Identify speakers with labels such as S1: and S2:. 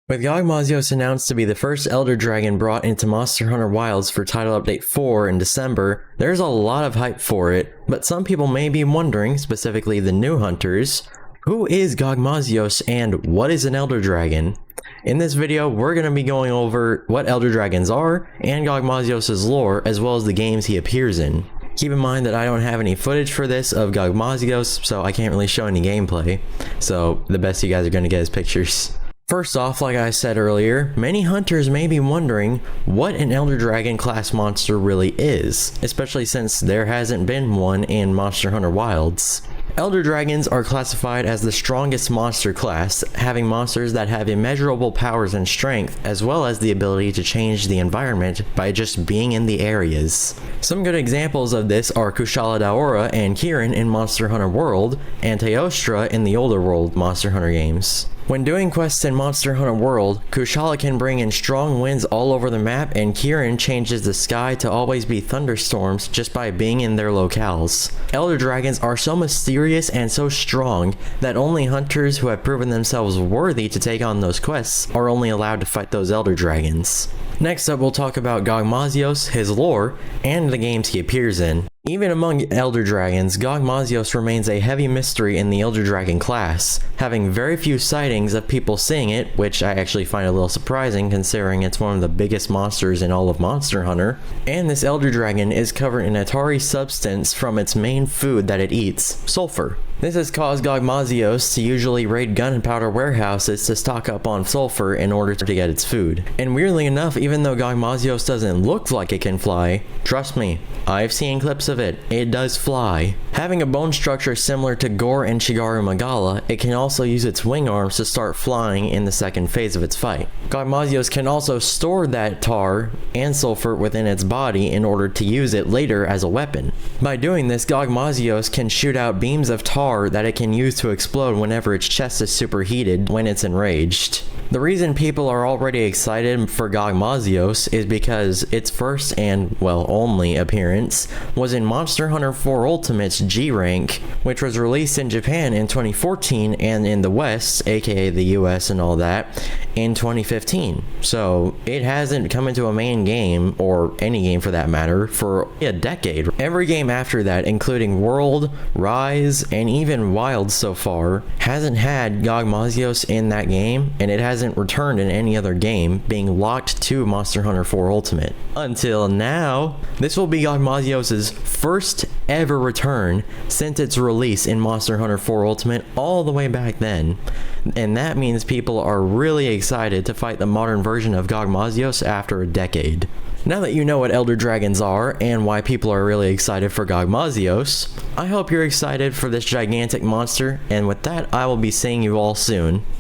S1: With Gogmazios announced to be the first Elder Dragon brought into Monster Hunter Wilds for Title Update 4 in December, there's a lot of hype for it, but some people may be wondering, specifically the new hunters, who is Gogmazios and what is an Elder Dragon? In this video, we're going to be going over what Elder Dragons are and Gogmazios' lore, as well as the games he appears in. Keep in mind that I don't have any footage for this of Gogmazios, so I can't really show any gameplay, so the best you guys are going to get is pictures. First off, like I said earlier, many hunters may be wondering what an Elder Dragon class monster really is, especially since there hasn't been one in Monster Hunter Wilds. Elder Dragons are classified as the strongest monster class, having monsters that have immeasurable powers and strength, as well as the ability to change the environment by just being in the areas. Some good examples of this are Kushala Daora and Kirin in Monster Hunter World, and Teostra in the older World Monster Hunter games. When doing quests in Monster Hunter World, Kushala can bring in strong winds all over the map, and Kirin changes the sky to always be thunderstorms just by being in their locales. Elder Dragons are so mysterious and so strong that only hunters who have proven themselves worthy to take on those quests are only allowed to fight those Elder Dragons. Next up, we'll talk about Gogmazios, his lore, and the games he appears in. Even among Elder Dragons, Gogmazios remains a heavy mystery in the Elder Dragon class, having very few sightings of people seeing it, which I actually find a little surprising considering it's one of the biggest monsters in all of Monster Hunter. And this Elder Dragon is covered in Atari substance from its main food that it eats, sulfur. This has caused Gogmazios to usually raid gunpowder warehouses to stock up on sulfur in order to get its food. And weirdly enough, even though Gogmazios doesn't look like it can fly, trust me, I've seen clips of it does fly. Having a bone structure similar to Gore and Shigaru Magala, it can also use its wing arms to start flying in the second phase of its fight. Gogmazios can also store that tar and sulfur within its body in order to use it later as a weapon. By doing this, Gogmazios can shoot out beams of tar that it can use to explode whenever its chest is superheated when it's enraged. The reason people are already excited for Gogmazios is because its first and, well, only appearance was in Monster Hunter 4 Ultimate's G rank, which was released in Japan in 2014 and in the West, aka the US and all that, in 2015. So it hasn't come into a main game, or any game for that matter, for a decade. Every game after that, including World, Rise, and even Wild so far, hasn't had Gogmazios in that game, and it hasn't returned in any other game, being locked to Monster Hunter 4 Ultimate. Until now, this will be Gogmazios' first ever return since its release in Monster Hunter 4 Ultimate all the way back then. And that means people are really excited to fight the modern version of Gogmazios after a decade. Now that you know what Elder Dragons are and why people are really excited for Gogmazios, I hope you're excited for this gigantic monster, and with that, I will be seeing you all soon.